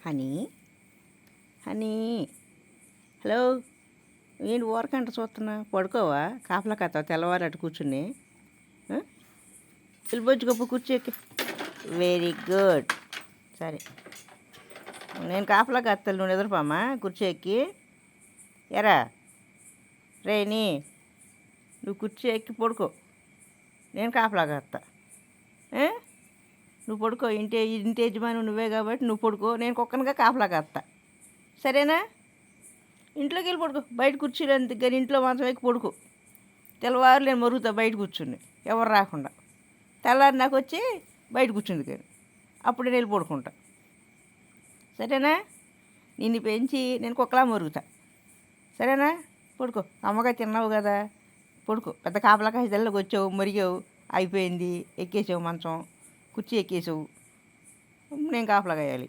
Honey honey hello, ఏంటి ఊరకంట చూస్తున్నా? పడుకోవా? కాపలా కత్తావా తెల్లవారు అటు కూర్చుని? పిలిపొచ్చు గొప్ప కూర్చోకి. Very good. సరే, నేను కాపలా కత్తాను, నువ్వు నిద్రపోమ్మా కుర్చీ ఎరా రేని, నువ్వు కుర్చీ ఎక్కి పడుకో, నేను కాపలా కత్తా. నువ్వు పడుకో, ఇంటి యజమాని నువ్వే కాబట్టి నువ్వు పడుకో, నేను కుక్కనగా కాపలా కత్తా. సరేనా? ఇంట్లోకి వెళ్ళి పడుకో, బయట కుర్చీలో దగ్గర ఇంట్లో మంచం ఎక్కి పడుకో. తెల్లవారు నేను మరుగుతా బయట కూర్చుని, ఎవరు రాకుండా. తెల్లారి నాకు వచ్చి బయట కూర్చుంది కానీ అప్పుడు నేను వెళ్ళి పడుకుంటా. సరేనా? నిన్ను పెంచి నేను కుక్కలా మరుగుతా. సరేనా? పడుకో, అమ్మగా తిన్నావు కదా, పడుకో. పెద్ద కాపలా కాసి తెల్లకి వచ్చావు, మరిగావు, అయిపోయింది, ఎక్కేసావు మంచం, కుర్చీ ఎక్కేసావు, నేను కాపలా కాయాలి.